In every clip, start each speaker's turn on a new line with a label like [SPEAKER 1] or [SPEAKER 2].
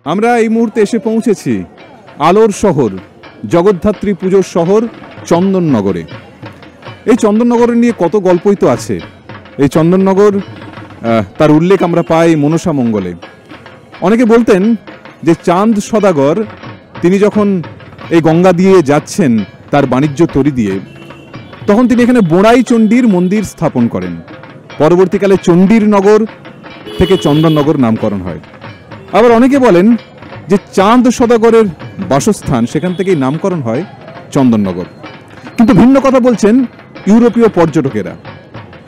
[SPEAKER 1] আমরা এই মুহূর্তে এসে পৌঁছেছি আলোর শহর, জগদ্ধাত্রী পুজোর শহর চন্দননগরে। এই চন্দননগর নিয়ে কত গল্পই তো আছে। এই চন্দননগর তার উল্লেখ আমরা পাই মনসা মঙ্গলে। অনেকে বলতেন যে চাঁদ সদাগর তিনি যখন এই গঙ্গা দিয়ে যাচ্ছেন তার বাণিজ্য তরী দিয়ে, তখন তিনি এখানে বোঁড়াই চণ্ডীর মন্দির স্থাপন করেন। পরবর্তীকালে চণ্ডীর নগর থেকে চন্দননগর নামকরণ হয়। আবার অনেকে বলেন যে চাঁদ সদাগরের বাসস্থান, সেখান থেকেই নামকরণ হয় চন্দননগর। কিন্তু ভিন্ন কথা বলছেন ইউরোপীয় পর্যটকেরা।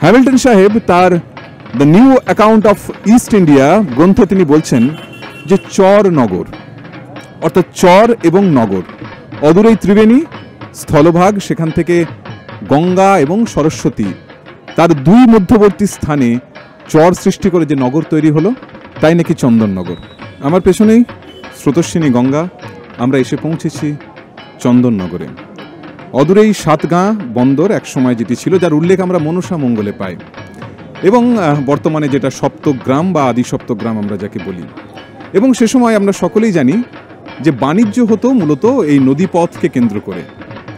[SPEAKER 1] হ্যামিল্টন সাহেব তার the new account of east India গ্রন্থে তিনি বলছেন যে চর নগর, অর্থাৎ চর এবং নগর, অদূরেই ত্রিবেণী স্থলভাগ, সেখান থেকে গঙ্গা এবং সরস্বতী তার দুই মধ্যবর্তী স্থানে চর সৃষ্টি করে যে নগর তৈরি হলো, তাই নাকি চন্দননগর। আমার পেছনেই স্রোতস্বিনী গঙ্গা। আমরা এসে পৌঁছেছি চন্দননগরে। অদূরেই সাতগাঁ বন্দর একসময় যেটি ছিল, যার উল্লেখ আমরা মনসা মঙ্গলে পাই, এবং বর্তমানে যেটা সপ্তগ্রাম বা আদি সপ্তগ্রাম আমরা যাকে বলি। এবং সে সময় আমরা সকলেই জানি যে বাণিজ্য হতো মূলত এই নদীপথকে কেন্দ্র করে।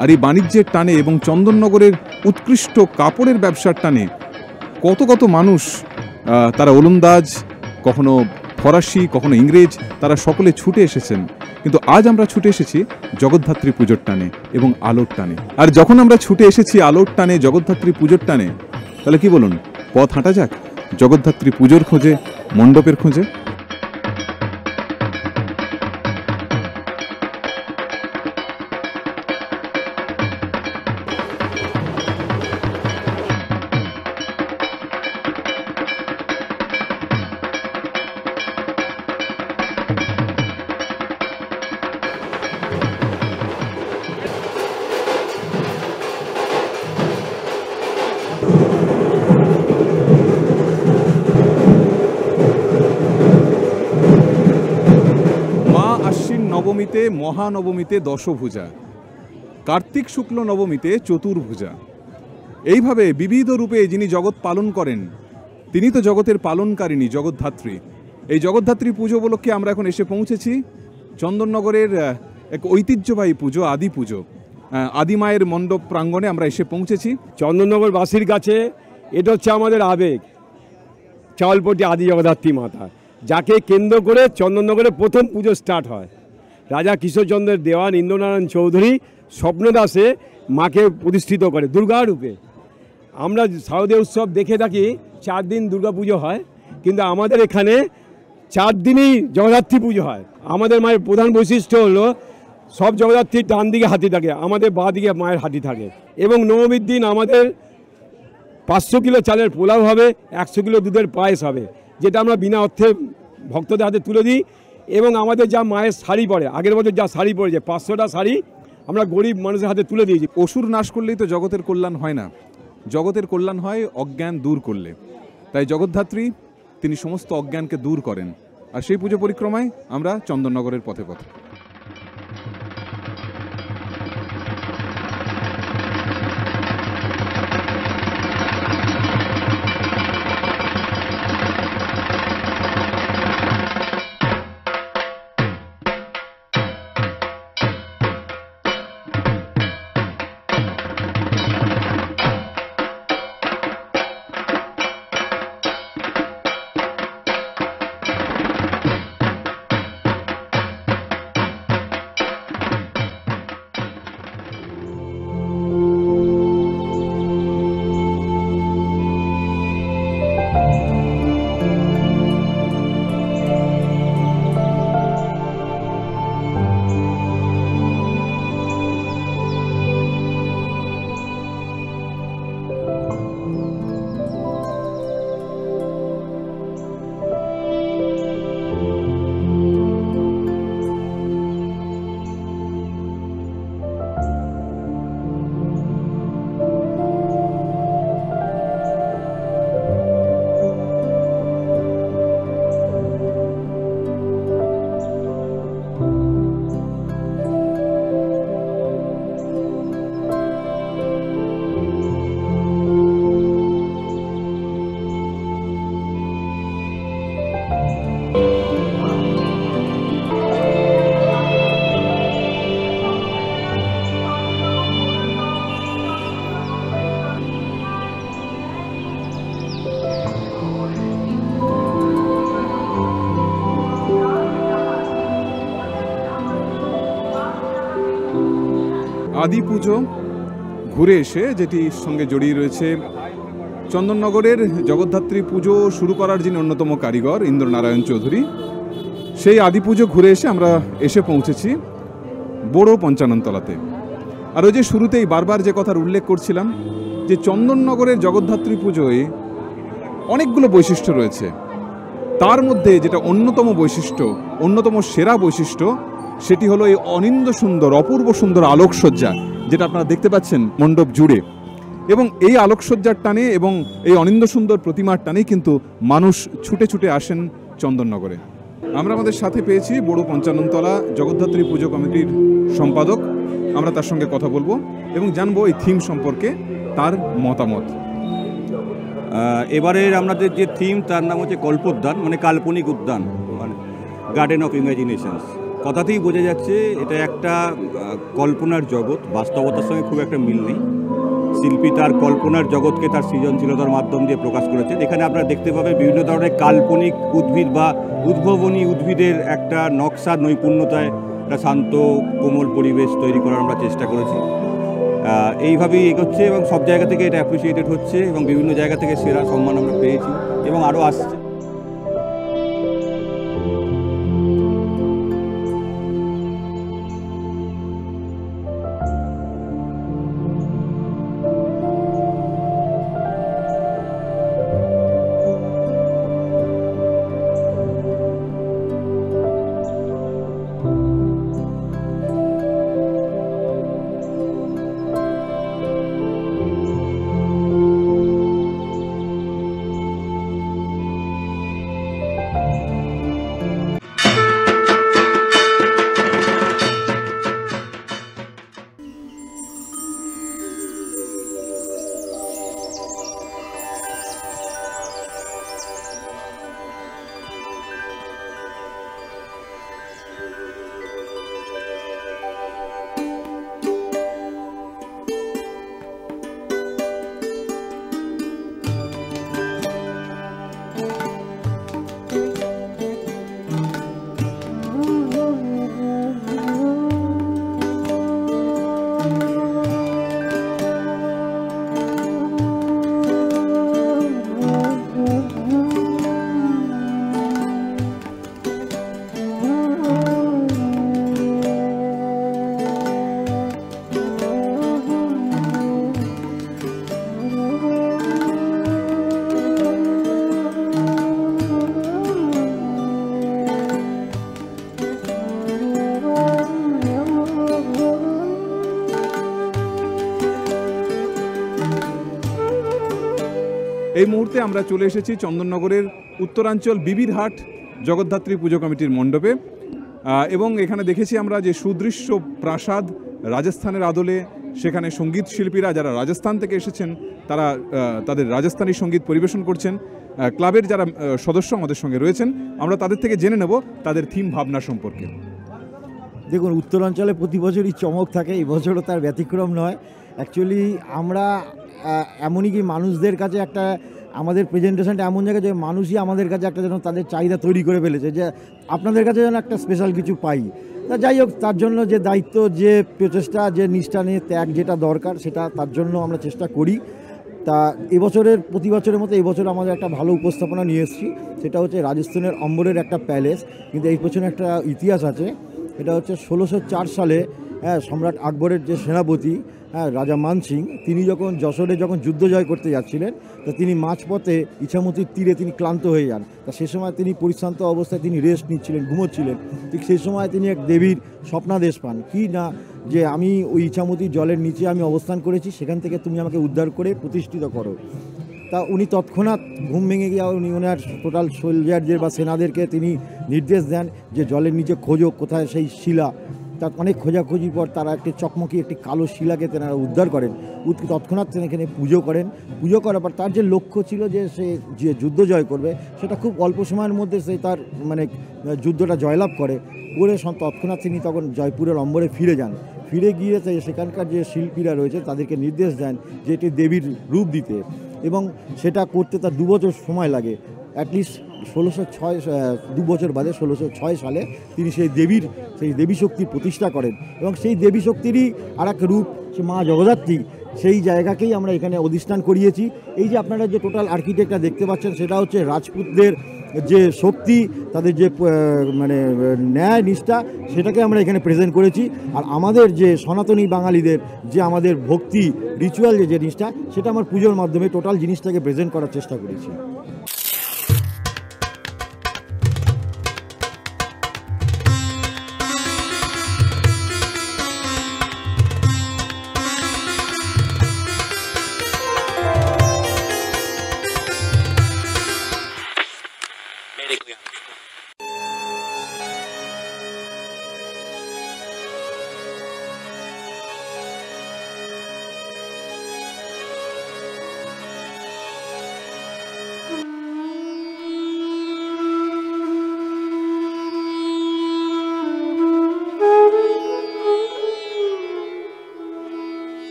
[SPEAKER 1] আর এই বাণিজ্যের টানে এবং চন্দননগরের উৎকৃষ্ট কাপড়ের ব্যবসার টানে কত কত মানুষ, তারা ওলন্দাজ, কখনো ফরাসি, কখনো ইংরেজ, তারা সকলে ছুটে এসেছেন। কিন্তু আজ আমরা ছুটে এসেছি জগদ্ধাত্রী পুজোর টানে এবং আলোর টানে। আর যখন আমরা ছুটে এসেছি আলোর টানে, জগদ্ধাত্রী পুজোর টানে, তাহলে কি বলুন, পথ হাঁটা যাক জগদ্ধাত্রী পুজোর খোঁজে, মণ্ডপের খোঁজে। নবমীতে, মহানবমীতে দশভুজা, কার্তিক শুক্ল নবমীতে চতুর্ভুজা। এইভাবে বিবিধ রূপে যিনি জগৎ পালন করেন, তিনি তো জগতের পালনকারিণী, জগদ্ধাত্রী। এই জগদ্ধাত্রী পুজো উপলক্ষে আমরা এখন এসে পৌঁছেছি চন্দননগরের এক ঐতিহ্যবাহী পুজো, আদি পুজো, আদিমায়ের মণ্ডপ প্রাঙ্গণে আমরা এসে পৌঁছেছি।
[SPEAKER 2] চন্দননগরবাসীর কাছে এটা হচ্ছে আমাদের আবেগ, চাওলপট্টি আদি জগদ্ধাত্রী মাতা, যাকে কেন্দ্র করে চন্দননগরে প্রথম পুজো স্টার্ট হয়। রাজা কিশোরচন্দ্রের দেওয়ান ইন্দ্রনারায়ণ চৌধুরী স্বপ্নদাসে মাকে প্রতিষ্ঠিত করে দুর্গা রূপে। আমরা শারদীয় উৎসব দেখে থাকি 4 দিন দুর্গা পুজো হয়, কিন্তু আমাদের এখানে 4 দিনই জগদ্ধাত্রী পুজো হয়। আমাদের মায়ের প্রধান বৈশিষ্ট্য হলো সব জগদ্ধাত্রীর ডান দিকে হাতি থাকে, আমাদের বাঁ দিকে মায়ের হাতি থাকে। এবং নবমীর দিন আমাদের 500 কিলো চালের পোলাও হবে, 100 কিলো দুধের পায়েস হবে, যেটা আমরা বিনা অর্থে ভক্তদের হাতে তুলে দিই। এবং আমাদের যা মায়ের শাড়ি পরে, আগের বছর যা শাড়ি পরেছে 500টা শাড়ি আমরা গরিব মানুষের হাতে তুলে দিয়েছি।
[SPEAKER 1] অসুর নাশ করলেই তো জগতের কল্যাণ হয় না, জগতের কল্যাণ হয় অজ্ঞান দূর করলে। তাই জগদ্ধাত্রী তিনি সমস্ত অজ্ঞানকে দূর করেন। আর সেই পুজো পরিক্রমায় আমরা চন্দননগরের পথে পথে। আদি পুজো ঘুরে এসে যেটির সঙ্গে জড়িয়ে রয়েছে চন্দননগরের জগদ্ধাত্রী পুজো শুরু করার যিনি অন্যতম কারিগর ইন্দ্রনারায়ণ চৌধুরী, সেই আদি পুজো ঘুরে এসে আমরা এসে পৌঁছেছি বড় পঞ্চাননতলাতে। আর ওই যে শুরুতেই বারবার যে কথার উল্লেখ করছিলাম যে চন্দননগরের জগদ্ধাত্রী পুজোয় অনেকগুলো বৈশিষ্ট্য রয়েছে, তার মধ্যে যেটা অন্যতম বৈশিষ্ট্য, অন্যতম সেরা বৈশিষ্ট্য, সেটি হলো এই অনিন্দ্য সুন্দর অপূর্ব সুন্দর আলোকসজ্জা যেটা আপনারা দেখতে পাচ্ছেন মণ্ডপ জুড়ে। এবং এই আলোকসজ্জার টানে এবং এই অনিন্দ্য সুন্দর প্রতিমার টানেই কিন্তু মানুষ ছুটে ছুটে আসেন চন্দননগরে। আমরা আমাদের সাথে পেয়েছি বড় পঞ্চাননতলা জগদ্ধাত্রী পুজো কমিটির সম্পাদক, আমরা তার সঙ্গে কথা বলবো এবং জানবো এই থিম সম্পর্কে তার মতামত।
[SPEAKER 3] এবারের আমাদের যে থিম তার নাম হচ্ছে কল্পোদ্যান, মানে কাল্পনিক উদ্যান, মানে গার্ডেন অফ ইমাজিনেশনস। কথাতেই বোঝা যাচ্ছে এটা একটা কল্পনার জগৎ, বাস্তবতার সঙ্গে খুব একটা মিল নেই। শিল্পী তার কল্পনার জগৎকে তার সৃজনশীলতার মাধ্যম দিয়ে প্রকাশ করেছেন। এখানে আপনারা দেখতে পাবেন বিভিন্ন ধরনের কাল্পনিক উদ্ভিদ বা উদ্ভাবনী উদ্ভিদের একটা নকশা নৈপুণ্যতায় একটা শান্ত কোমল পরিবেশ তৈরি করার আমরা চেষ্টা করেছি। এইভাবেই এগোচ্ছে এবং সব জায়গা থেকে এটা অ্যাপ্রিসিয়েটেড হচ্ছে এবং বিভিন্ন জায়গা থেকে সেরা সম্মান আমরা পেয়েছি এবং আরও আসছে।
[SPEAKER 1] এই মুহূর্তে আমরা চলে এসেছি চন্দননগরের উত্তরাঞ্চল বিবিরহাট জগদ্ধাত্রী পুজো কমিটির মণ্ডপে এবং এখানে দেখেছি আমরা যে সুদৃশ্য প্রাসাদ রাজস্থানের আদলে, সেখানে সঙ্গীত শিল্পীরা যারা রাজস্থান থেকে এসেছেন তারা তাদের রাজস্থানী সঙ্গীত পরিবেশন করছেন। ক্লাবের যারা সদস্য আমাদের সঙ্গে রয়েছেন, আমরা তাদের থেকে জেনে নেব তাদের থিম ভাবনা সম্পর্কে।
[SPEAKER 4] দেখুন, উত্তরাঞ্চলে প্রতি বছরই চমক থাকে, এই বছরও তার ব্যতিক্রম নয়। অ্যাকচুয়ালি আমরা এমনই কি মানুষদের কাছে একটা আমাদের প্রেজেন্টেশনটা এমন জায়গায় যে মানুষই আমাদের কাছে একটা যেন তাদের চাহিদা তৈরি করে ফেলেছে যে আপনাদের কাছে যেন একটা স্পেশাল কিছু পাই। তা যাই হোক, তার জন্য যে দায়িত্ব, যে প্রচেষ্টা, যে নিষ্ঠা নিয়ে ত্যাগ যেটা দরকার সেটা তার জন্য আমরা চেষ্টা করি। তা এবছরের প্রতি বছরের মতো এবছর আমাদের একটা ভালো উপস্থাপনা নিয়ে এসেছি, সেটা হচ্ছে রাজস্থানের অম্বরের একটা প্যালেস। কিন্তু এই পেছনে একটা ইতিহাস আছে। এটা হচ্ছে 1604 সালে সম্রাট আকবরের যে সেনাপতি রাজা মান সিং, তিনি যখন যশোরে যুদ্ধ জয় করতে যাচ্ছিলেন, তা তিনি মাঝপথে ইছামতির তীরে তিনি ক্লান্ত হয়ে যান। তা সে সময় তিনি পরিশ্রান্ত অবস্থায় তিনি রেস্ট নিচ্ছিলেন, ঘুমোচ্ছিলেন। ঠিক সেই সময় তিনি এক দেবীর স্বপ্নাদেশ পান, কি না যে আমি ওই ইছামতির জলের নিচে আমি অবস্থান করেছি, সেখান থেকে তুমি আমাকে উদ্ধার করে প্রতিষ্ঠিত করো। তা উনি তৎক্ষণাৎ ঘুম ভেঙে গিয়ে উনি ওনার টোটাল সোলজারদের বা সেনাদেরকে তিনি নির্দেশ দেন যে জলের নিচে খোঁজো কোথায় সেই শিলা। তার অনেক খোঁজাখুঁজির পর তারা একটি চকমকি একটি কালো শিলাকে তেনারা উদ্ধার করেন। তৎক্ষণাৎ তিনি এখানে পুজো করেন। পুজো করার পর তার যে লক্ষ্য ছিল যে সে যে যুদ্ধ জয় করবে, সেটা খুব অল্প সময়ের মধ্যে সে তার যুদ্ধটা জয়লাভ করে। তৎক্ষণাৎ তিনি তখন জয়পুরের অম্বরে ফিরে যান। ফিরে গিয়ে সেখানকার যে শিল্পীরা রয়েছে তাদেরকে নির্দেশ দেন যে এটি দেবীর রূপ দিতে, এবং সেটা করতে তার 2 বছর সময় লাগে। অ্যাটলিস্ট 1606 দু বছর বাদে 1606 সালে তিনি সেই দেবী শক্তির প্রতিষ্ঠা করেন এবং সেই দেবী শক্তিরই আর এক রূপ সে মা জগদ্ধাত্রী, সেই জায়গাকেই আমরা এখানে অধিষ্ঠান করিয়েছি। এই যে আপনারা যে টোটাল আর্কিটেক্টটা দেখতে পাচ্ছেন সেটা হচ্ছে রাজপুতদের যে শক্তি, তাদের যে মানে ন্যায় নিষ্ঠা, সেটাকে আমরা এখানে প্রেজেন্ট করেছি। আর আমাদের যে সনাতনী বাঙালিদের যে আমাদের ভক্তি রিচুয়াল যে জিনিসটা, সেটা আমার পুজোর মাধ্যমে টোটাল জিনিসটাকে প্রেজেন্ট করার চেষ্টা করেছি।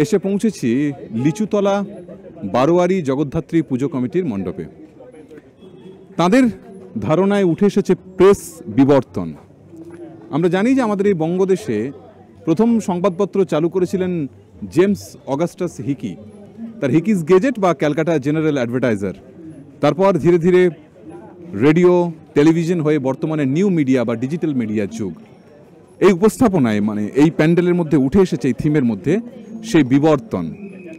[SPEAKER 1] এসে পৌঁছেছি লিচুতলা বারোয়ারি জগদ্ধাত্রী পুজো কমিটির মণ্ডপে। তাদের ধারণায় উঠে এসেছে প্রেস বিবর্তন। আমরা জানি যে আমাদের এই বঙ্গদেশে প্রথম সংবাদপত্র চালু করেছিলেন জেমস অগাস্টাস হিকি, তার হিকিস গেজেট বা ক্যালকাটা জেনারেল অ্যাডভার্টাইজার। তারপর ধীরে ধীরে রেডিও, টেলিভিশন হয়ে বর্তমানে নিউ মিডিয়া বা ডিজিটাল মিডিয়ার যুগ। এই উপস্থাপনায় মানে এই প্যান্ডেলের মধ্যে উঠে এসেছে এই থিমের মধ্যে সেই বিবর্তন।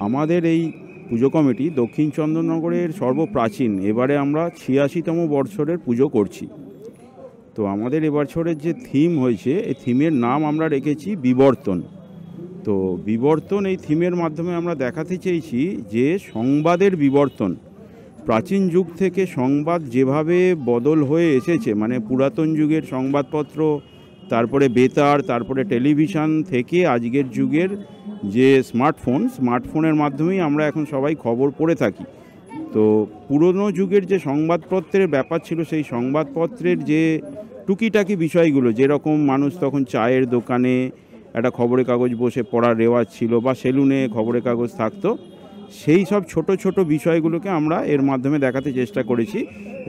[SPEAKER 5] আমাদের এই পুজো কমিটি দক্ষিণ চন্দননগরের সর্বপ্রাচীন, এবারে আমরা 86তম বৎসরের পুজো করছি। তো আমাদের এবছরের যে থিম হয়েছে, এই থিমের নাম আমরা রেখেছি বিবর্তন। তো বিবর্তন এই থিমের মাধ্যমে আমরা দেখাতে চেয়েছি যে সংবাদের বিবর্তন, প্রাচীন যুগ থেকে সংবাদ যেভাবে বদল হয়ে এসেছে, মানে পুরাতন যুগের সংবাদপত্র, তারপরে বেতার, তারপরে টেলিভিশন থেকে আজকের যুগের যে স্মার্টফোনের মাধ্যমেই আমরা এখন সবাই খবর পড়ে থাকি। তো পুরনো যুগের যে সংবাদপত্রের ব্যাপার ছিল, সেই সংবাদপত্রের যে টুকিটাকি বিষয়গুলো, যেরকম মানুষ তখন চায়ের দোকানে একটা খবরের কাগজ বসে পড়ার রেওয়াজ ছিল বা সেলুনে খবরের কাগজ থাকতো, সেই সব ছোট ছোট বিষয়গুলোকে আমরা এর মাধ্যমে দেখাতে চেষ্টা করেছি।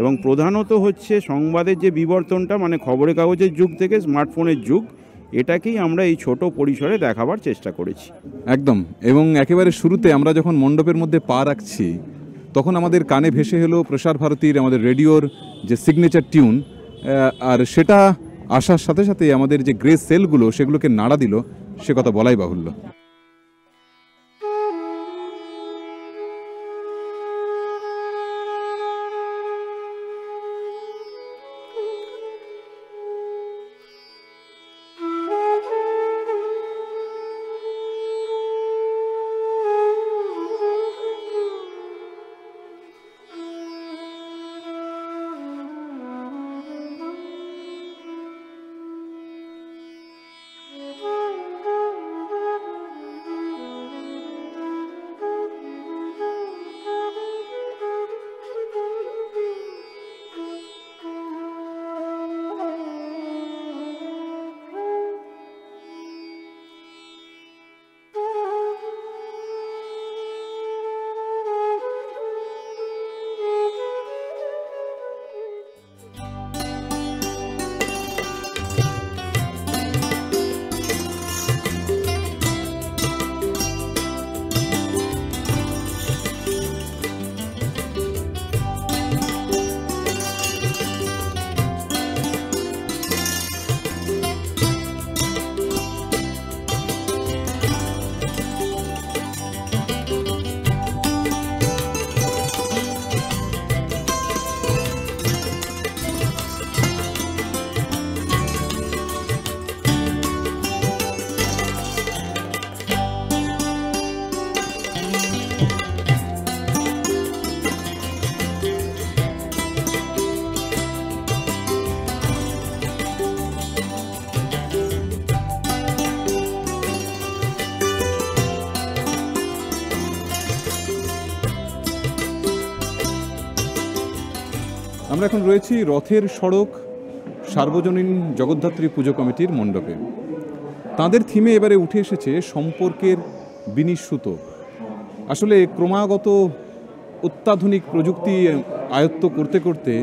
[SPEAKER 5] এবং প্রধানত হচ্ছে সংবাদের যে বিবর্তনটা, মানে খবরের কাগজের যুগ থেকে স্মার্টফোনের যুগ, এটাকেই আমরা এই ছোট পরিসরে দেখাবার চেষ্টা করেছি।
[SPEAKER 1] একদম। এবং একেবারে শুরুতে আমরা যখন মণ্ডপের মধ্যে পা রাখছি, তখন আমাদের কানে ভেসে হলো প্রসার ভারতীর আমাদের রেডিওর যে সিগনেচার টিউন, আর সেটা আসার সাথে সাথে আমাদের যে গ্রে সেলগুলো সেগুলোকে নাড়া দিল, সে কথা বলাই বাহুল্য। আমরা এখন রয়েছি রথের সড়ক সার্বজনীন জগদ্ধাত্রী পুজো কমিটির মণ্ডপে। তাদের থিমে এবারে উঠে এসেছে সম্পর্কের বিনিশ্রুত। আসলে ক্রমাগত অত্যাধুনিক প্রযুক্তি আয়ত্ত করতে করতে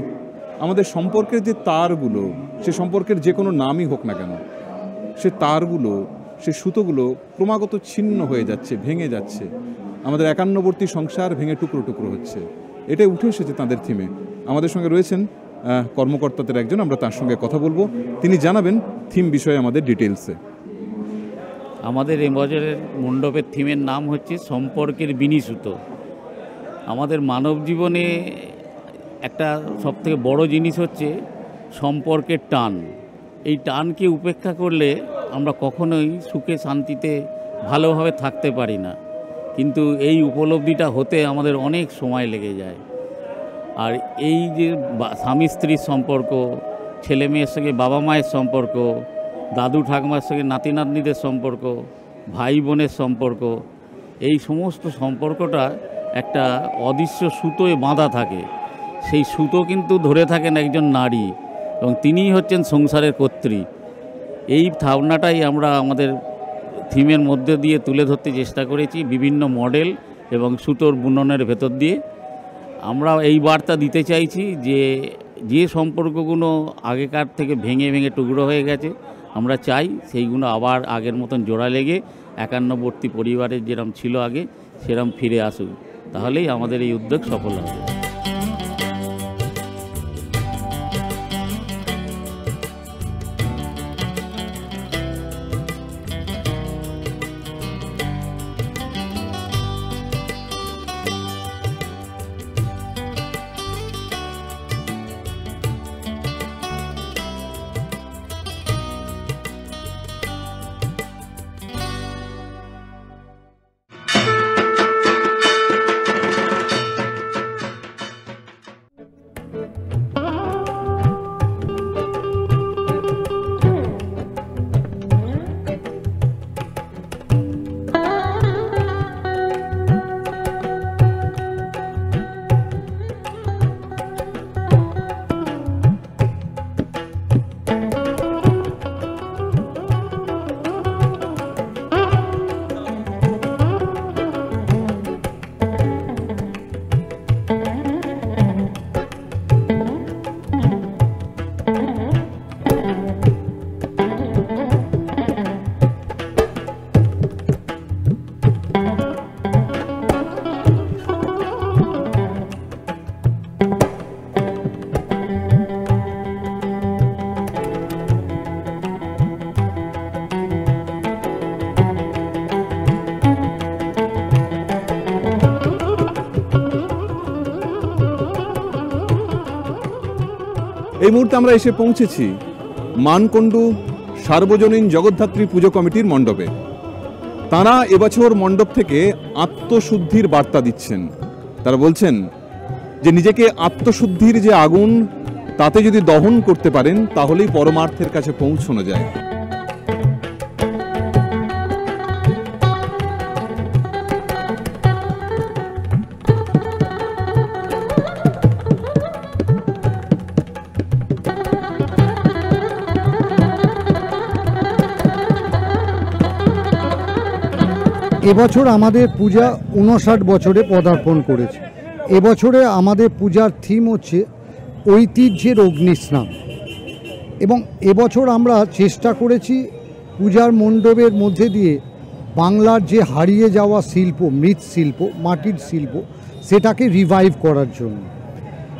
[SPEAKER 1] আমাদের সম্পর্কের যে তারগুলো, সে সম্পর্কের যে কোনো নামই হোক না কেন, সে তারগুলো, সে সুতোগুলো ক্রমাগত ছিন্ন হয়ে যাচ্ছে, ভেঙে যাচ্ছে। আমাদের একান্নবর্তী সংসার ভেঙে টুকরো টুকরো হচ্ছে। এটাই উঠে এসেছে তাদের থিমে। আমাদের সঙ্গে রয়েছেন কর্মকর্তাদের একজন, আমরা তার সঙ্গে কথা বলবো। তিনি জানাবেন থিম বিষয়ে আমাদের ডিটেলসে।
[SPEAKER 6] আমাদের এই বছরের মণ্ডপের থিমের নাম হচ্ছে সম্পর্কের বিনিসুতো। আমাদের মানব জীবনে একটা সবথেকে বড় জিনিস হচ্ছে সম্পর্কের টান। এই টানকে উপেক্ষা করলে আমরা কখনোই সুখে শান্তিতে ভালোভাবে থাকতে পারি না, কিন্তু এই উপলব্ধিটা হতে আমাদের অনেক সময় লেগে যায়। আর এই যে স্বামী স্ত্রীর সম্পর্ক, ছেলে মেয়ের সঙ্গে বাবা মায়ের সম্পর্ক, দাদু ঠাকুমার সঙ্গে নাতি নাতনিদের সম্পর্ক, ভাই বোনের সম্পর্ক, এই সমস্ত সম্পর্কটা একটা অদৃশ্য সুতোয় বাঁধা থাকে। সেই সুতো কিন্তু ধরে থাকেন একজন নারী, এবং তিনিই হচ্ছেন সংসারের কর্ত্রী। এই ভাবনাটাই আমরা আমাদের থিমের মধ্যে দিয়ে তুলে ধরতে চেষ্টা করেছি বিভিন্ন মডেল এবং সুতোর বুননের ভেতর দিয়ে। আমরা এই বার্তা দিতে চাইছি যে যে সম্পর্কগুলো আগেকার থেকে ভেঙে ভেঙে টুকরো হয়ে গেছে, আমরা চাই সেইগুলো আবার আগের মতন জোড়া লেগে একান্নবর্তী পরিবারের যেরকম ছিল আগে সেরকম ফিরে আসুক, তাহলেই আমাদের এই উদ্যোগ সফল হবে।
[SPEAKER 1] এই মুহূর্তে আমরা এসে পৌঁছেছি মানকুণ্ডু সার্বজনীন জগদ্ধাত্রী পুজো কমিটির মণ্ডপে। তারা এবছর মণ্ডপ থেকে আত্মশুদ্ধির বার্তা দিচ্ছেন। তারা বলছেন যে নিজেকে আত্মশুদ্ধির যে আগুন, তাতে যদি দহন করতে পারেন তাহলেই পরমার্থের কাছে পৌঁছানো যায়।
[SPEAKER 7] এবছর আমাদের পূজা 59 বছরে পদার্পণ করেছে। এবছরে আমাদের পূজার থিম হচ্ছে ঐতিহ্যের অগ্নিস্নান, এবং এবছর আমরা চেষ্টা করেছি পূজার মণ্ডপের মধ্যে দিয়ে বাংলার যে হারিয়ে যাওয়া শিল্প, মৃৎশিল্প, মাটির শিল্প, সেটাকে রিভাইভ করার জন্য।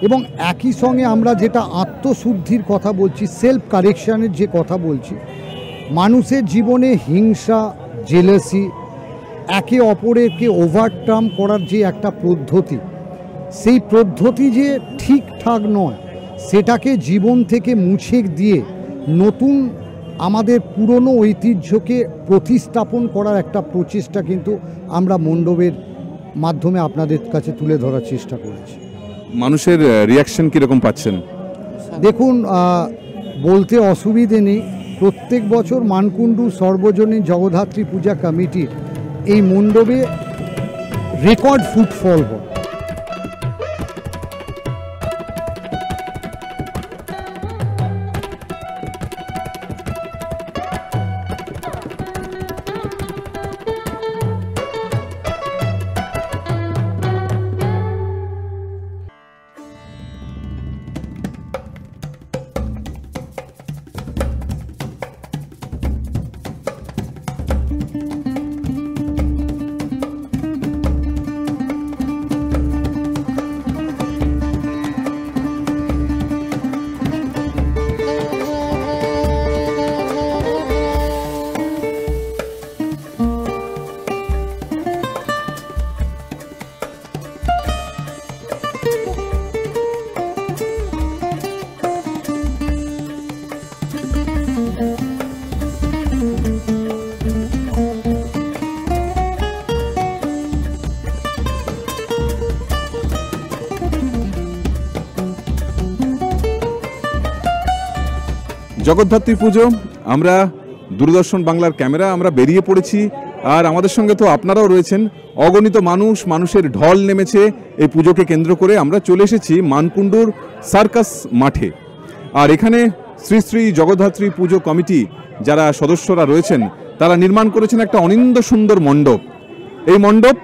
[SPEAKER 7] এবং একই সঙ্গে আমরা যেটা আত্মশুদ্ধির কথা বলছি, সেলফ কারেকশানের যে কথা বলছি, মানুষের জীবনে হিংসা, জেলাসি, একে অপরকে ওভারটার্ম করার যে একটা পদ্ধতি, সেই পদ্ধতি যে ঠিকঠাক নয়, সেটাকে জীবন থেকে মুছে দিয়ে নতুন আমাদের পুরনো ঐতিহ্যকে প্রতিস্থাপন করার একটা প্রচেষ্টা কিন্তু আমরা মণ্ডপের মাধ্যমে আপনাদের কাছে তুলে ধরার চেষ্টা করেছি।
[SPEAKER 1] মানুষের রিয়াকশন কীরকম পাচ্ছেন?
[SPEAKER 7] দেখুন, বলতে অসুবিধে নেই, প্রত্যেক বছর মানকুণ্ডু সর্বজনীন জগদ্ধাত্রী পূজা কমিটির এই মণ্ডপে রেকর্ড ফুটফল হয়।
[SPEAKER 1] জগদ্ধাত্রী পুজো, আমরা দূরদর্শন বাংলার ক্যামেরা আমরা বেরিয়ে পড়েছি, আর আমাদের সঙ্গে তো আপনারাও রয়েছেন। অগণিত মানুষের ঢল নেমেছে এই পুজোকে কেন্দ্র করে। আমরা চলে এসেছি মানকুণ্ডুর সার্কাস মাঠে, আর এখানে শ্রী শ্রী জগদ্ধাত্রী পুজো কমিটি যারা সদস্যরা রয়েছেন তারা নির্মাণ করেছেন একটা অনিন্দ সুন্দর মণ্ডপ। এই মণ্ডপ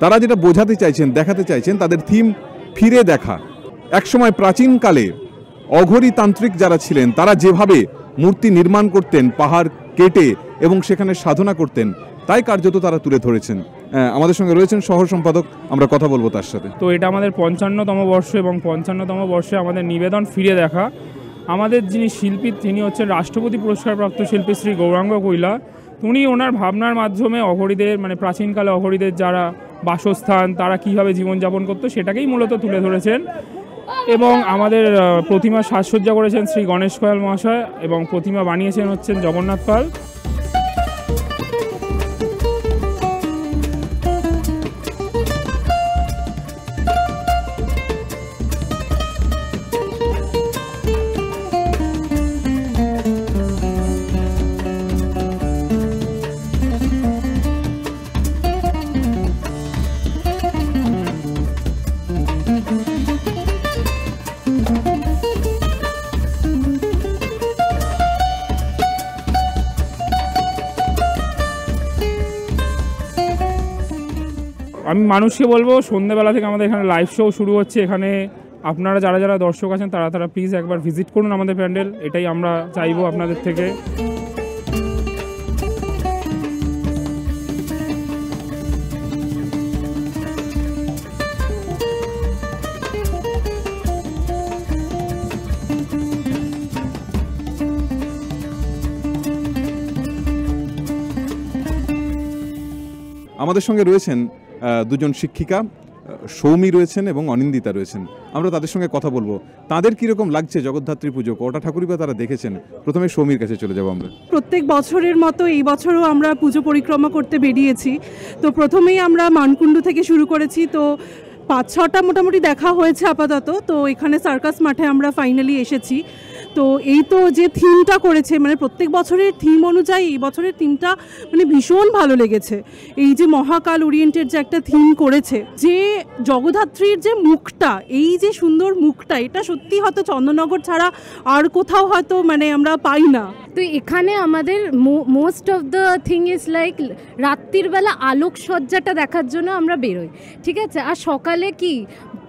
[SPEAKER 1] তারা যেটা বোঝাতে চাইছেন, দেখাতে চাইছেন, তাদের থিম ফিরে দেখা। একসময় প্রাচীনকালে অঘরী তান্ত্রিক যারা ছিলেন তারা যেভাবে মূর্তি নির্মাণ করতেন পাহাড় কেটে এবং সেখানে সাধনা করতেন, তাই কার্যত তারা তুলে ধরেছেন। আমাদের সঙ্গে রয়েছেন শহর সম্পাদক, আমরা কথা বলবো তার সাথে।
[SPEAKER 8] তো এটা আমাদের 55তম বর্ষ এবং 55তম বর্ষে আমাদের নিবেদন ফিরে দেখা। আমাদের যিনি শিল্পী তিনি হচ্ছেন রাষ্ট্রপতি পুরস্কারপ্রাপ্ত শিল্পী শ্রী গৌরাঙ্গ কৈলা। উনি ওনার ভাবনার মাধ্যমে অঘরীদের মানে প্রাচীনকালে অঘরীদের যারা বাসস্থান তারা কীভাবে জীবনযাপন করতো সেটাকেই মূলত তুলে ধরেছেন। এবং আমাদের প্রতিমা সাজসজ্জা করেছেন শ্রী গণেশ কয়াল মহাশয় এবং প্রতিমা বানিয়েছেন হচ্ছেন জগন্নাথ পাল। আমি মানুষকে বলবো সন্ধ্যেবেলা থেকে আমাদের এখানে লাইভ শো শুরু হচ্ছে। এখানে আপনারা যারা যারা দর্শক আছেন তারা প্লিজ একবার ভিজিট করুন আমাদের প্যান্ডেল, এটাই আমরা চাইবো আপনাদের থেকে।
[SPEAKER 1] আমাদের সঙ্গে রয়েছেন দুজন শিক্ষিকা, সৌমি রয়েছেন এবং অনিন্দিতা রয়েছেন। আমরা তাদের সঙ্গে কথা বলবো, তাদের কীরকম লাগছে জগদ্ধাত্রী পুজো, কটা ঠাকুরই বা তারা দেখেছেন। প্রথমে সৌমির কাছে চলে যাবো আমরা।
[SPEAKER 9] প্রত্যেক বছরের মতো এই বছরও আমরা পুজো পরিক্রমা করতে বেরিয়েছি। তো প্রথমেই আমরা মানকুণ্ডু থেকে শুরু করেছি, তো 5-6টা মোটামুটি দেখা হয়েছে আপাতত। তো এখানে সার্কাস মাঠে আমরা ফাইনালি এসেছি। তো এই তো যে থিমটা করেছে, মানে প্রত্যেক বছরের থিম অনুযায়ী এই বছরের থিমটা মানে ভীষণ ভালো লেগেছে। এই যে মহাকাল ওরিয়েন্টেড যে একটা থিম করেছে, যে জগদ্ধাত্রীর যে মুখটা, এই যে সুন্দর মুখটা, এটা সত্যি হয়তো চন্দননগর ছাড়া আর কোথাও হয়তো মানে আমরা পাই না।
[SPEAKER 10] তো এখানে আমাদের most of the thing is like রাত্রির বেলা আলোকসজ্জাটা দেখার জন্য আমরা বেরোই, ঠিক আছে, আর সকালে কি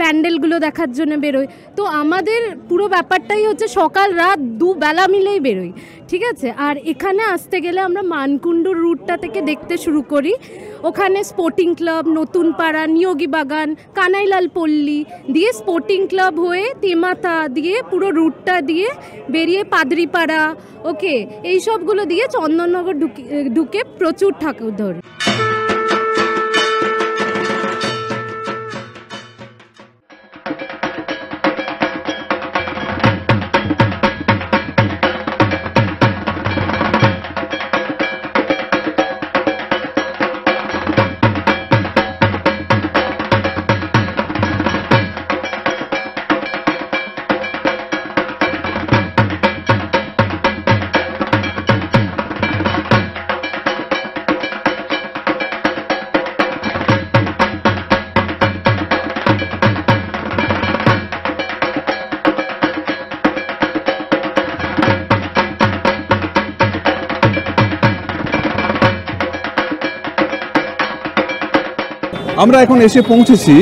[SPEAKER 10] প্যান্ডেলগুলো দেখার জন্য বেরোই। তো আমাদের পুরো ব্যাপারটাই হচ্ছে সকাল রাত দুবেলা মিলেই বেরোই, ঠিক আছে। আর এখানে আসতে গেলে আমরা মানকুণ্ডুর রুটটা থেকে দেখতে শুরু করি। ওখানে স্পোর্টিং ক্লাব, নতুন পাড়া, নিয়োগী বাগান, কানাইলাল পল্লী দিয়ে স্পোর্টিং ক্লাব হয়ে তেমাথা দিয়ে পুরো রুটটা দিয়ে বেরিয়ে পাদরিপাড়া, ওকে, এই সবগুলো দিয়ে চন্দননগর ঢুকে প্রচুর ঠাকুর ধরে।
[SPEAKER 1] আমরা এখন এসে পৌঁছেছি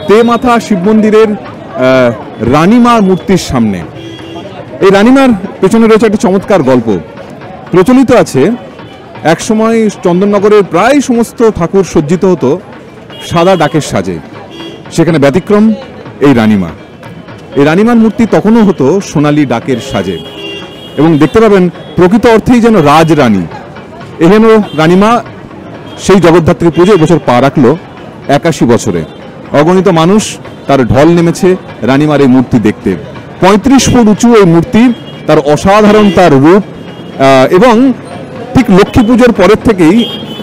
[SPEAKER 1] তেমাথা শিব মন্দিরের রানীমার মূর্তির সামনে। এই রানীমার পেছনে রয়েছে একটা চমৎকার গল্প। প্রচলিত আছে একসময় চন্দননগরের প্রায় সমস্ত ঠাকুর সজ্জিত হতো সাদা ডাকের সাজে, সেখানে ব্যতিক্রম এই রানীমা। এই রানীমার মূর্তি তখনও হতো সোনালী ডাকের সাজে, এবং দেখতে পাবেন প্রকৃত অর্থেই যেন রাজরানী। এই যেন রানীমা সেই জগদ্ধাত্রী পুজো এবছর পা রাখলো 81 বছরে। অগণিত মানুষ তার ঢল নেমেছে রানীমার এই মূর্তি দেখতে। 35 ফুট উঁচু এই মূর্তি, তার অসাধারণ তার রূপ, এবং ঠিক লক্ষ্মী পুজোর পরের থেকেই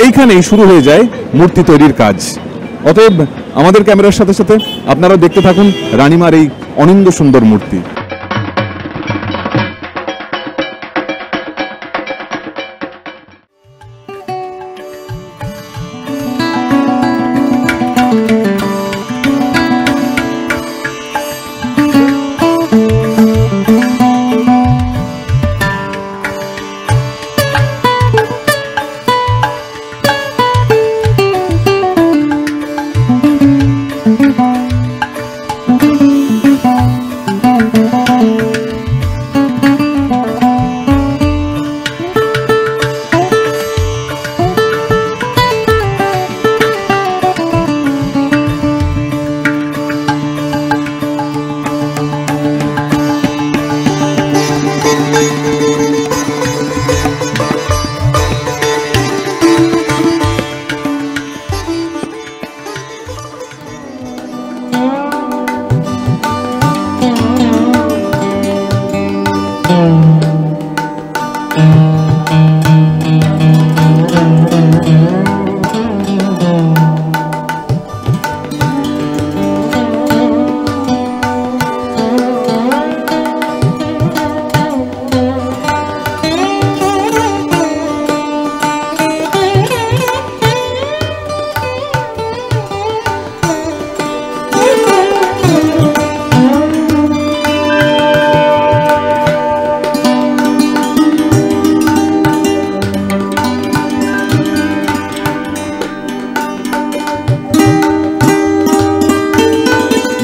[SPEAKER 1] এইখানেই শুরু হয়ে যায় মূর্তি তৈরির কাজ। অতএব আমাদের ক্যামেরার সাথে সাথে আপনারাও দেখতে থাকুন রানীমার এই অনিন্দ সুন্দর মূর্তি।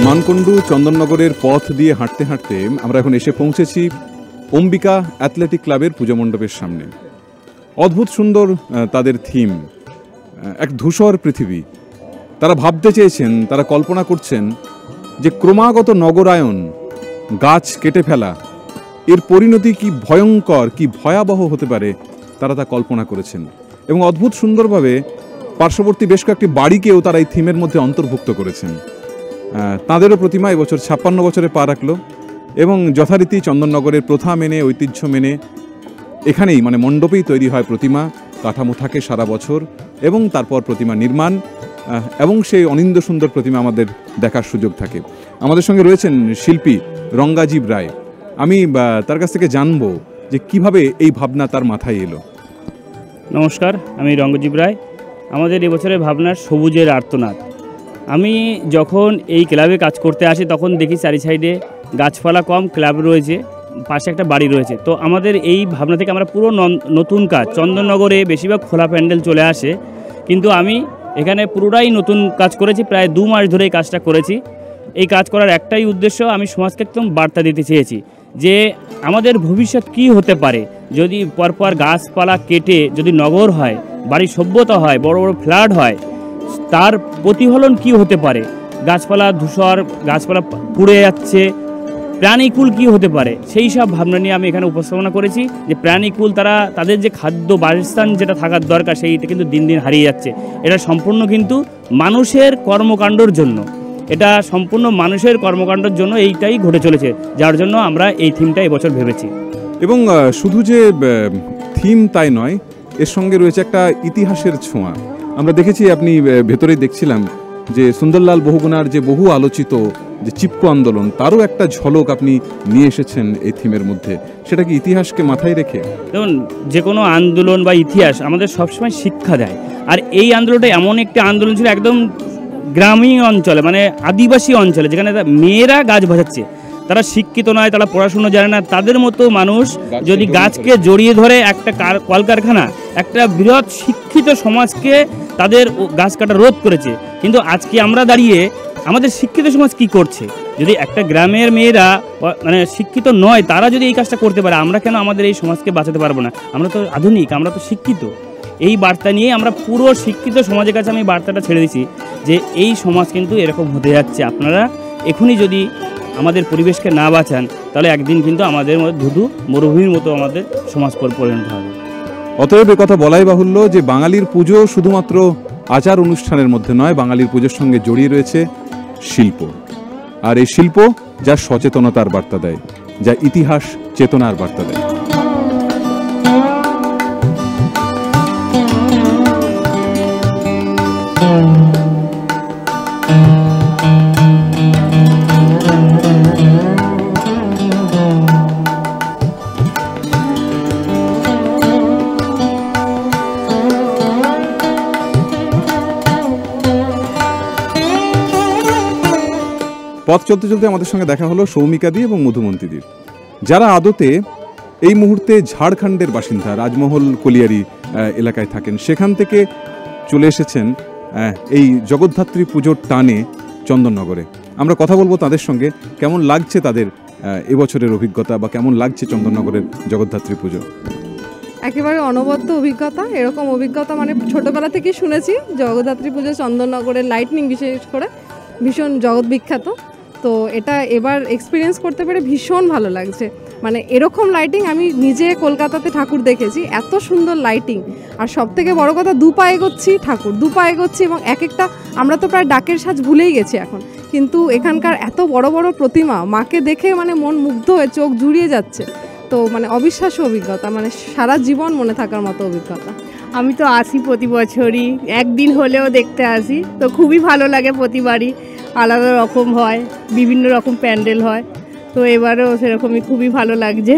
[SPEAKER 1] মানকুণ্ডু চন্দননগরের পথ দিয়ে হাঁটতে হাঁটতে আমরা এখন এসে পৌঁছেছি অম্বিকা অ্যাথলেটিক ক্লাবের পুজো মণ্ডপের সামনে। অদ্ভুত সুন্দর তাদের থিম, এক ধূসর পৃথিবী। তারা ভাবতে চেয়েছেন, তারা কল্পনা করছেন যে ক্রমাগত নগরায়ন, গাছ কেটে ফেলা, এর পরিণতি কি ভয়ঙ্কর, কি ভয়াবহ হতে পারে, তারা তা কল্পনা করেছেন। এবং অদ্ভুত সুন্দরভাবে পার্শ্ববর্তী বেশ কয়েকটি বাড়িকেও তারা এই থিমের মধ্যে অন্তর্ভুক্ত করেছেন। তাঁদেরও প্রতিমা এবছর 56 বছরে পা রাখল এবং যথারীতি চন্দননগরের প্রথা মেনে, ঐতিহ্য মেনে এখানেই মানে মণ্ডপেই তৈরি হয় প্রতিমা, কাঠামো থাকে সারা বছর এবং তারপর প্রতিমা নির্মাণ এবং সেই অনিন্দ সুন্দর প্রতিমা আমাদের দেখার সুযোগ থাকে। আমাদের সঙ্গে রয়েছেন শিল্পী রঙ্গাজীব রায়। আমি তার কাছ থেকে জানবো যে কিভাবে এই ভাবনা তার মাথায় এলো।
[SPEAKER 11] নমস্কার, আমি রঙ্গজীব রায়। আমাদের এবছরের ভাবনার সবুজের আর্তনাদ। আমি যখন এই ক্লাবে কাজ করতে আসি তখন দেখি চারি সাইডে গাছপালা কম, ক্লাব রয়েছে, পাশে একটা বাড়ি রয়েছে। তো আমাদের এই ভাবনা থেকে আমরা পুরো নতুন কাজ, চন্দননগরে বেশিরভাগ খোলা প্যান্ডেল চলে আসে, কিন্তু আমি এখানে পুরোটাই নতুন কাজ করেছি। প্রায় 2 মাস ধরে এই কাজটা করেছি। এই কাজ করার একটাই উদ্দেশ্য, আমি সমাজকে একদম বার্তা দিতে চেয়েছি যে আমাদের ভবিষ্যৎ কি হতে পারে যদি পরপর গাছপালা কেটে যদি নগর হয়, বাড়ির সভ্যতা হয়, বড় বড় ফ্ল্যাট হয়, তার প্রতিফলন কি হতে পারে। গাছপালা ধূসর, গাছপালা পুড়ে যাচ্ছে, প্রাণীকুল কি হতে পারে, সেই সব ভাবনা নিয়ে আমি এখানে উপস্থাপনা করেছি যে প্রাণীকুল তারা তাদের যে খাদ্য বাসস্থান যেটা থাকার দরকার সেইটা কিন্তু দিন দিন হারিয়ে যাচ্ছে। এটা সম্পূর্ণ কিন্তু মানুষের কর্মকাণ্ডর জন্য, এটা সম্পূর্ণ মানুষের কর্মকাণ্ডের জন্য এইটাই ঘটে চলেছে, যার জন্য আমরা এই থিমটা এবছর ভেবেছি।
[SPEAKER 1] এবং শুধু যে থিম তাই নয়, এর সঙ্গে রয়েছে একটা ইতিহাসের ছোঁয়া। আমরা দেখেছি, আপনি ভেতরেই দেখছিলাম যে সুন্দরলাল বহুগুণার যে বহু আলোচিত যে চিপকো আন্দোলন, তারও একটা ঝলক আপনি নিয়ে এসেছেন এই থিমের মধ্যে। সেটা কি ইতিহাসকে মাথায় রেখে?
[SPEAKER 11] যেমন যে কোনো আন্দোলন বা ইতিহাস আমাদের সবসময় শিক্ষা দেয়, আর এই আন্দোলনটা এমন একটি আন্দোলন ছিল একদম গ্রামীণ অঞ্চলে, মানে আদিবাসী অঞ্চলে, যেখানে মেয়েরা গাছ বাঁচাচ্ছে। তারা শিক্ষিত নয়, তারা পড়াশুনো জানে না, তাদের মতো মানুষ যদি গাছকে জড়িয়ে ধরে একটা কলকারখানা, একটা বৃহৎ শিক্ষিত সমাজকে তাদের গাছ কাটা রোধ করেছে। কিন্তু আজকে আমরা দাঁড়িয়ে আমাদের শিক্ষিত সমাজ কি করছে? যদি একটা গ্রামের মেয়েরা মানে শিক্ষিত নয়, তারা যদি এই কাজটা করতে পারে, আমরা কেন আমাদের এই সমাজকে বাঁচাতে পারবো না? আমরা তো আধুনিক, আমরা তো শিক্ষিত। এই বার্তা নিয়ে আমরা পুরো শিক্ষিত সমাজের কাছে আমি বার্তাটা ছেড়ে দিচ্ছি যে এই সমাজ কিন্তু এরকম হতে যাচ্ছে। আপনারা এখনই যদি আমাদের পরিবেশকে না বাঁচান, তাহলে একদিন কিন্তু আমাদের ধুধু মরুভূমির মতো আমাদের সমাজ পরিণত হবে।
[SPEAKER 1] অতএব কথা বলাই বাহুল্য যে বাঙালির পুজো শুধুমাত্র আচার অনুষ্ঠানের মধ্যে নয়, বাঙালির পুজোর সঙ্গে জড়িয়ে রয়েছে শিল্প। আর এই শিল্প যা সচেতনতার বার্তা দেয়, যা ইতিহাস চেতনার বার্তা দেয়। পথ চলতে চলতে আমাদের সঙ্গে দেখা হলো সৌমিকাদি এবং মধুমন্তীদির, যারা আদতে এই মুহূর্তে ঝাড়খণ্ডের বাসিন্দা, রাজমহল কলিয়ারি এলাকায় থাকেন। সেখান থেকে চলে এসেছেন এই জগদ্ধাত্রী পুজোর টানে চন্দননগরে। আমরা কথা বলবো তাদের সঙ্গে, কেমন লাগছে তাদের এবছরের অভিজ্ঞতা, বা কেমন লাগছে চন্দননগরের জগদ্ধাত্রী পুজো।
[SPEAKER 12] একেবারে অনবদ্য অভিজ্ঞতা। এরকম অভিজ্ঞতা মানে ছোটোবেলা থেকেই শুনেছি। জগদ্ধাত্রী পুজো চন্দননগরের লাইটনিং বিশেষ করে ভীষণ জগৎ বিখ্যাত। তো এটা এবার এক্সপিরিয়েন্স করতে পেরে ভীষণ ভালো লাগছে। মানে এরকম লাইটিং আমি নিজে কলকাতাতে ঠাকুর দেখেছি, এত সুন্দর লাইটিং। আর সবথেকে বড় কথা, 2 পা এগোচ্ছি ঠাকুর, 2 পা এগোচ্ছি, এবং এক একটা আমরা তো প্রায় ডাকের সাজ ভুলেই গেছি এখন, কিন্তু এখানকার এত বড় বড় প্রতিমা, মাকে দেখে মানে মন মুগ্ধ হয়ে চোখ জুড়িয়ে যাচ্ছে। তো মানে অবিশ্বাস্য অভিজ্ঞতা, মানে সারা জীবন মনে থাকার মতো অভিজ্ঞতা।
[SPEAKER 13] আমি তো আসি প্রতি বছরই, একদিন হলেও দেখতে আসি, তো খুবই ভালো লাগে। প্রতিবারই আলাদা রকম হয়, বিভিন্ন রকম প্যান্ডেল হয়, তো এবারেও সেরকমই খুবই ভালো লাগছে।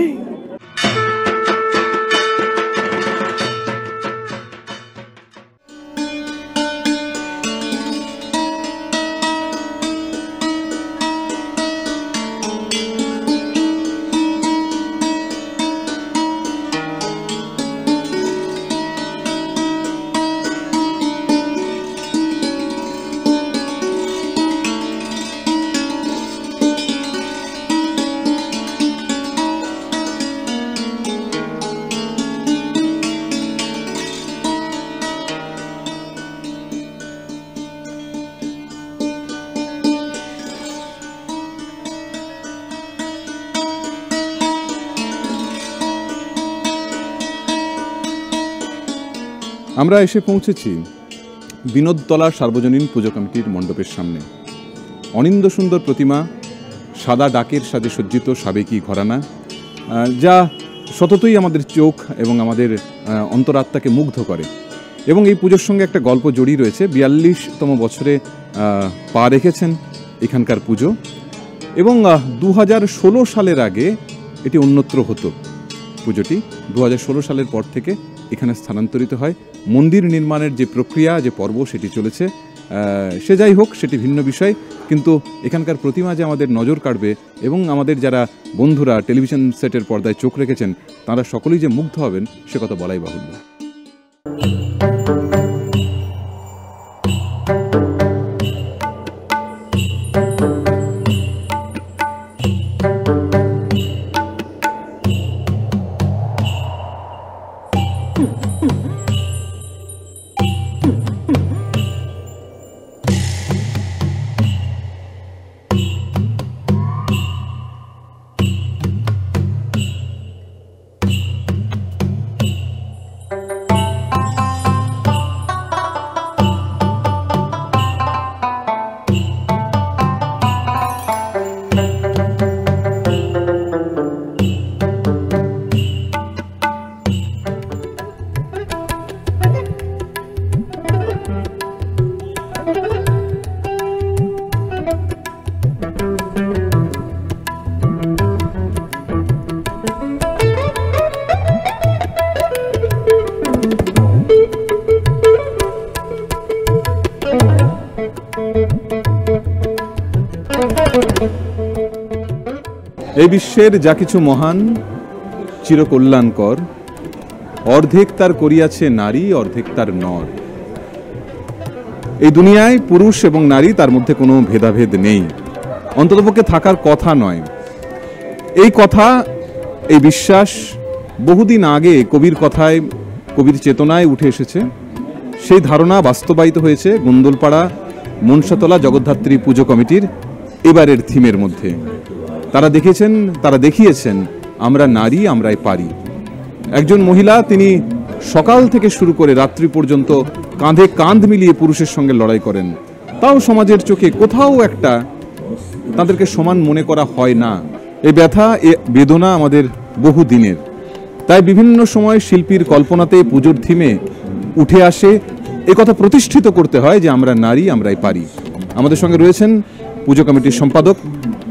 [SPEAKER 1] আমরা এসে পৌঁছেছি বিনোদতলা সার্বজনীন পুজো কমিটির মণ্ডপের সামনে। অনিন্দ সুন্দর প্রতিমা, সাদা ডাকের সাজে সজ্জিত সাবেকি ঘরানা, যা সততই আমাদের চোখ এবং আমাদের অন্তরাত্মাকে মুগ্ধ করে। এবং এই পুজোর সঙ্গে একটা গল্প জড়িয়ে রয়েছে। 42তম বছরে পা রেখেছেন এখানকার পুজো, এবং 2016 সালের আগে এটি অন্যত্র হতো। পুজোটি 2016 সালের পর থেকে এখানে স্থানান্তরিত হয়। মন্দির নির্মাণের যে প্রক্রিয়া, যে পর্ব সেটি চলেছে, সে যাই হোক, সেটি ভিন্ন বিষয়। কিন্তু এখানকার প্রতিমা যে আমাদের নজর কাড়বে, এবং আমাদের যারা বন্ধুরা টেলিভিশন সেটের পর্দায় চোখ রেখেছেন তারা সকলেই যে মুগ্ধ হবেন সে কথা বলাই বাহুল্য। এই বিশ্বের যা কিছু মহান, চিরকল্যাণকর, অর্ধেক তার করিয়াছে নারী, অর্ধেক তার নর। এই দুনিয়ায় পুরুষ এবং নারী, তার মধ্যে কোনো ভেদাভেদ নেই, অন্ততপক্ষে থাকার কথা নয়। এই কথা, এই বিশ্বাস বহুদিন আগে কবির কথায়, কবির চেতনায় উঠে এসেছে। সেই ধারণা বাস্তবায়িত হয়েছে গুন্দলপাড়া মনসাতলা জগদ্ধাত্রী পুজো কমিটির এবারের থিমের মধ্যে। তারা দেখিয়েছেন আমরা নারী, আমরাই পারি। একজন মহিলা, তিনি সকাল থেকে শুরু করে রাত্রি পর্যন্ত কাঁধে কাঁধ মিলিয়ে পুরুষের সঙ্গে লড়াই করেন। তাও সমাজের চোখে কোথাও একটা তাদেরকে সমান মনে করা হয় না। এই ব্যথা, এ বেদনা আমাদের বহু দিনের। তাই বিভিন্ন সময় শিল্পীর কল্পনাতে পুজোর থিমে উঠে আসে এ কথা প্রতিষ্ঠিত করতে হয় যে আমরা নারী, আমরাই পারি। আমাদের সঙ্গে রয়েছেন পুজো কমিটির সম্পাদক।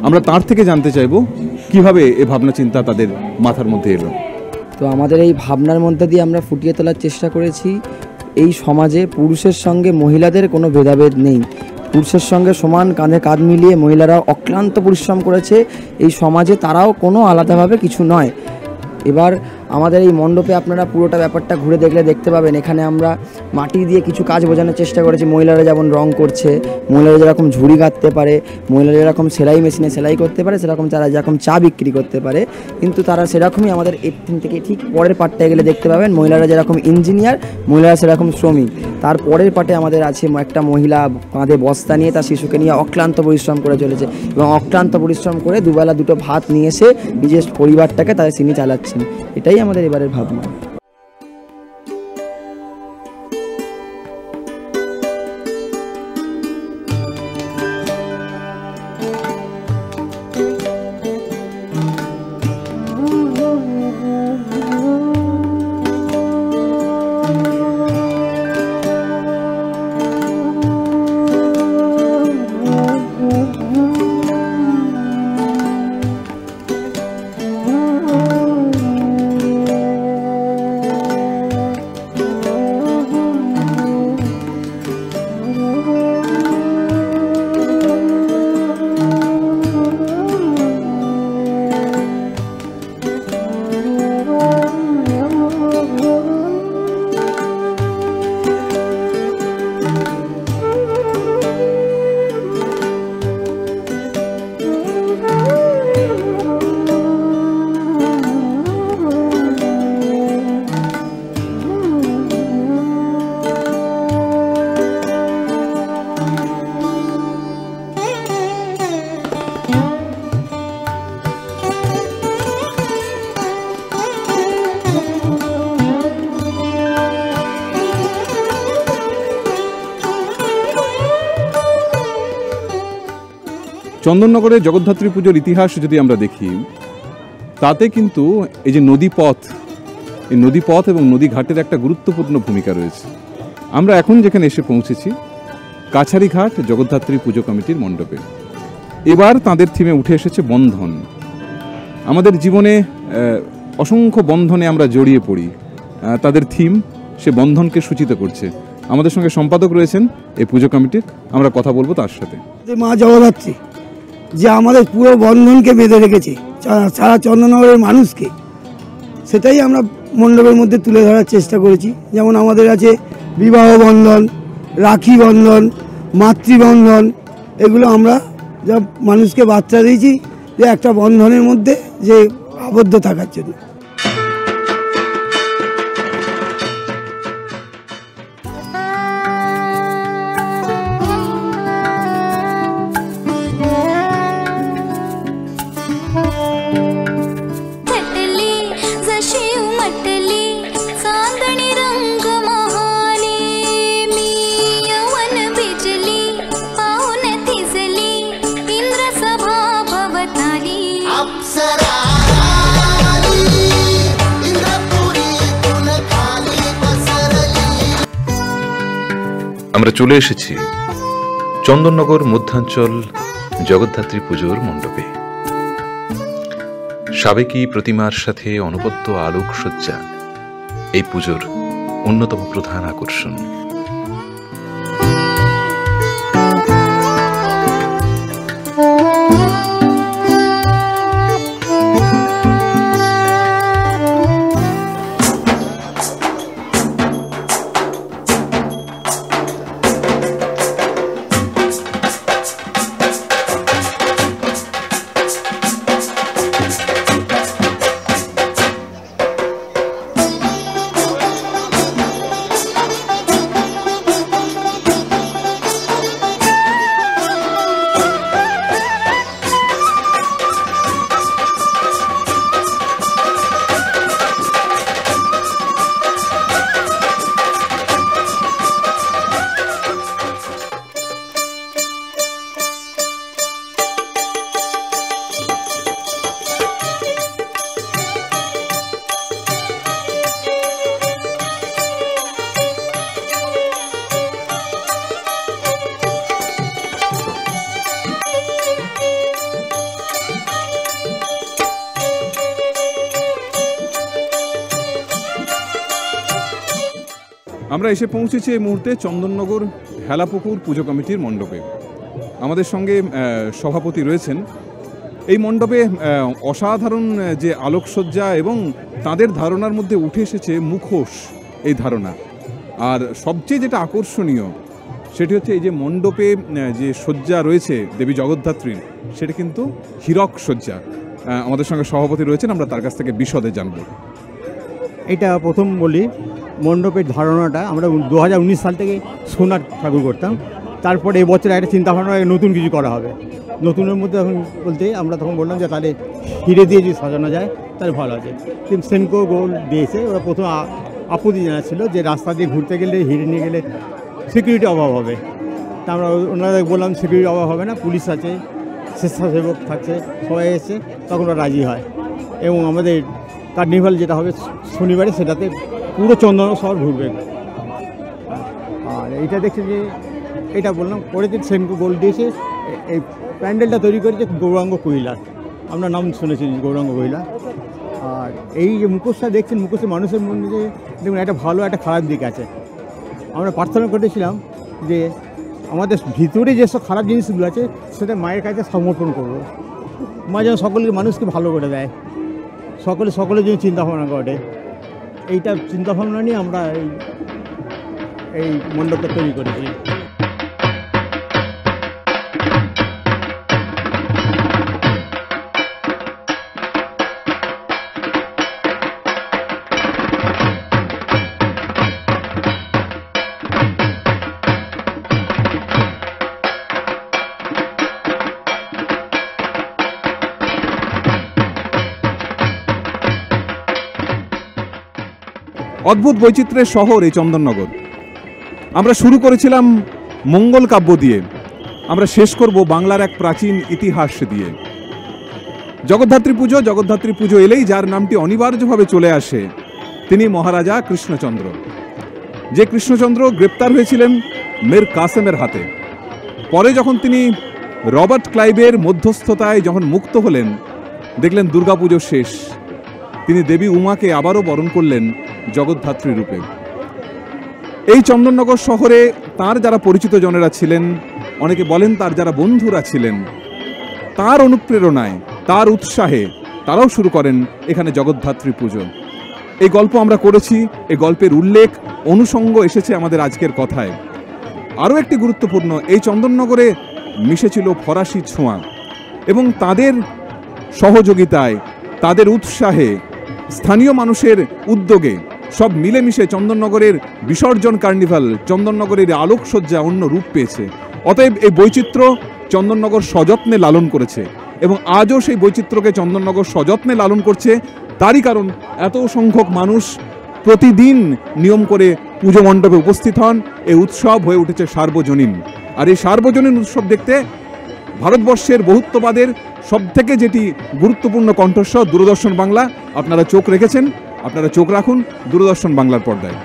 [SPEAKER 1] আমরা তার থেকে জানতে চাইব কিভাবে এ ভাবনা চিন্তা তাদের মাথার মধ্যে এলো।
[SPEAKER 14] তো আমাদের এই ভাবনার মধ্যে দিয়ে আমরা ফুটিয়ে তোলার চেষ্টা করেছি এই সমাজে পুরুষের সঙ্গে মহিলাদের কোনো ভেদাভেদ নেই। পুরুষের সঙ্গে সমান কাঁধে কাঁধ মিলিয়ে মহিলারাও অক্লান্ত পরিশ্রম করেছে এই সমাজে, তারাও কোনো আলাদাভাবে কিছু নয়। এবার আমাদের এই মণ্ডপে আপনারা পুরোটা ব্যাপারটা ঘুরে দেখলে দেখতে পাবেন, এখানে আমরা মাটি দিয়ে কিছু কাজ বোঝানোর চেষ্টা করেছি। মহিলারা যেমন রং করছে, মহিলারা যেরকম ঝুড়ি গাঁথতে পারে, মহিলারা যেরকম সেলাই মেশিনে সেলাই করতে পারে, সেরকম তারা যেরকম চা বিক্রি করতে পারে, কিন্তু তারা সেরকমই আমাদের এর থেকে ঠিক পরের পার্টটায় গেলে দেখতে পাবেন মহিলারা যেরকম ইঞ্জিনিয়ার, মহিলারা সেরকম শ্রমিক। তার পরের পার্টে আমাদের আছে একটা মহিলা কাঁধে বস্তা নিয়ে তার শিশুকে নিয়ে অক্লান্ত পরিশ্রম করে চলেছে, এবং অক্লান্ত পরিশ্রম করে দুবেলা দুটো ভাত নিয়ে এসে নিজের পরিবারটাকে তাদের তিনি চালাচ্ছেন। এটাই আমাদের এবারের ভাবনা।
[SPEAKER 1] চন্দননগরের জগদ্ধাত্রী পুজোর ইতিহাস যদি আমরা দেখি, তাতে কিন্তু এই যে নদীপথ, এই নদীপথ এবং নদীঘাটের একটা গুরুত্বপূর্ণ ভূমিকা রয়েছে। আমরা এখন যেখানে এসে পৌঁছেছি কাছারিঘাট জগদ্ধাত্রী পুজো কমিটির মণ্ডপে। এবার তাদের থিমে উঠে এসেছে বন্ধন। আমাদের জীবনে অসংখ্য বন্ধনে আমরা জড়িয়ে পড়ি, তাদের থিম সে বন্ধনকে সূচিত করছে। আমাদের সঙ্গে সম্পাদক রয়েছেন এই পুজো কমিটির, আমরা কথা বলবো তার সাথে।
[SPEAKER 15] মা জগদ্ধাত্রী যে আমাদের পুরো বন্ধনকে বেঁধে রেখেছে সারা চন্দননগরের মানুষকে, সেটাই আমরা মণ্ডপের মধ্যে তুলে ধরার চেষ্টা করেছি। যেমন আমাদের আছে বিবাহ বন্ধন, রাখি বন্ধন, মাতৃবন্ধন, এগুলো আমরা যা মানুষকে বার্তা দিয়েছি যে একটা বন্ধনের মধ্যে যে আবদ্ধ থাকার জন্য।
[SPEAKER 16] আমরা চলে এসেছি চন্দননগর মধ্যাঞ্চল জগদ্ধাত্রী পুজোর মণ্ডপে। সাবেকি প্রতিমার সাথে অনবদ্য আলোকসজ্জা এই পুজোর অন্যতম প্রধান আকর্ষণ।
[SPEAKER 1] আমরা এসে পৌঁছেছি এই মুহূর্তে চন্দননগর হেলাপুকুর পুজো কমিটির মণ্ডপে। আমাদের সঙ্গে সভাপতি রয়েছেন। এই মণ্ডপে অসাধারণ যে আলোকসজ্জা এবং তাদের ধারণার মধ্যে উঠে এসেছে মুখোশ এই ধারণা। আর সবচেয়ে যেটা আকর্ষণীয় সেটি হচ্ছে এই যে মণ্ডপে যে সজ্জা রয়েছে দেবী জগদ্ধাত্রীর, সেটা কিন্তু হীরক সজ্জা। আমাদের সঙ্গে সভাপতি রয়েছেন, আমরা তার কাছ থেকে বিশদে জানব।
[SPEAKER 17] এটা প্রথম বলি, মণ্ডপের ধারণাটা আমরা 2019 সাল থেকে সোনার ঠাকুর করতাম। তারপরে এবছর একটা চিন্তাভাবনা নতুন কিছু করা হবে। নতুনের মধ্যে এখন বলতে আমরা তখন বললাম যে তাহলে হিরে দিয়ে যদি সাজানো যায় তাহলে ভালো আছে। কিন্তু সেনকো গোল্ড দিয়েছে, ওরা প্রথম আপত্তি জানাচ্ছিল যে রাস্তা দিয়ে ঘুরতে গেলে হিরে নিয়ে গেলে সিকিউরিটি অভাব হবে। তা আমরা ওনাদের বললাম সিকিউরিটি অভাব হবে না, পুলিশ আছে, স্বেচ্ছাসেবক থাকছে, সবাই এসে তখন ওরা রাজি হয়। এবং আমাদের কার্নিভাল যেটা হবে শনিবারে, সেটাতে পুরো চন্দন শহর ঘুরবে। আর এইটা দেখছি যে এটা বললাম পরের দিন সেনকো গোল্ড দিয়েছে। এই প্যান্ডেলটা তৈরি করেছে গৌরাঙ্গ কৈলাস, আমরা নাম শুনেছি গৌরাঙ্গ কৈলাস। আর এই যে মুখোশটা দেখছেন, মুখোশের মানুষের মধ্যে দেখুন একটা ভালো একটা খারাপ দিক আছে। আমরা প্রার্থনা করেছিলাম যে আমাদের ভিতরে যেসব খারাপ জিনিসগুলো আছে সেটা মায়ের কাছে সমর্পণ করবো। মা যেন সকলকে মানুষকে ভালো করে দেয়, সকলের জন্য চিন্তাভাবনা করে। এইটা চিন্তাভাবনা নিয়ে আমরা এই মণ্ডপটা তৈরি করেছি।
[SPEAKER 1] অদ্ভুত বৈচিত্র্যের শহর এই চন্দননগর। আমরা শুরু করেছিলাম মঙ্গল কাব্য দিয়ে, আমরা শেষ করব বাংলার এক প্রাচীন ইতিহাস দিয়ে। জগদ্ধাত্রী পুজো এলেই যার নামটি অনিবার্যভাবে চলে আসে তিনি মহারাজা কৃষ্ণচন্দ্র, যে কৃষ্ণচন্দ্র গ্রেপ্তার হয়েছিলেন মীর কাসেমের হাতে। পরে যখন তিনি রবার্ট ক্লাইভের মধ্যস্থতায় যখন মুক্ত হলেন, দেখলেন দুর্গাপুজো শেষ, তিনি দেবী উমাকে আবারও বরণ করলেন জগদ্ধাত্রী রূপে। এই চন্দননগর শহরে তার যারা পরিচিত জনেরা ছিলেন, অনেকে বলেন তার যারা বন্ধুরা ছিলেন, তার অনুপ্রেরণায় তার উৎসাহে তারাও শুরু করেন এখানে জগদ্ধাত্রী পুজো। এই গল্প আমরা করেছি, এই গল্পের উল্লেখ অনুষঙ্গ এসেছে আমাদের আজকের কথায়। আরও একটি গুরুত্বপূর্ণ, এই চন্দননগরে মিশেছিল ফরাসি ছোঁয়া এবং তাদের সহযোগিতায়, তাদের উৎসাহে, স্থানীয় মানুষের উদ্যোগে সব মিলেমিশে চন্দননগরের বিসর্জন কার্নিভাল, চন্দননগরের আলোকসজ্জা অন্য রূপ পেয়েছে। অতএব এই বৈচিত্র্য চন্দননগর সযত্নে লালন করেছে এবং আজও সেই বৈচিত্র্যকে চন্দননগর সযত্নে লালন করছে। তারই কারণ এত সংখ্যক মানুষ প্রতিদিন নিয়ম করে পুজো মণ্ডপে উপস্থিত হন। এই উৎসব হয়ে উঠেছে সার্বজনীন। আর এই সার্বজনীন উৎসব দেখতে ভারতবর্ষের বহুত্ববাদের সবথেকে যেটি গুরুত্বপূর্ণ কণ্ঠস্বর দূরদর্শন বাংলা, আপনারা চোখ রেখেছেন, আপনারা চোখ রাখুন দূরদর্শন বাংলার পর্দায়।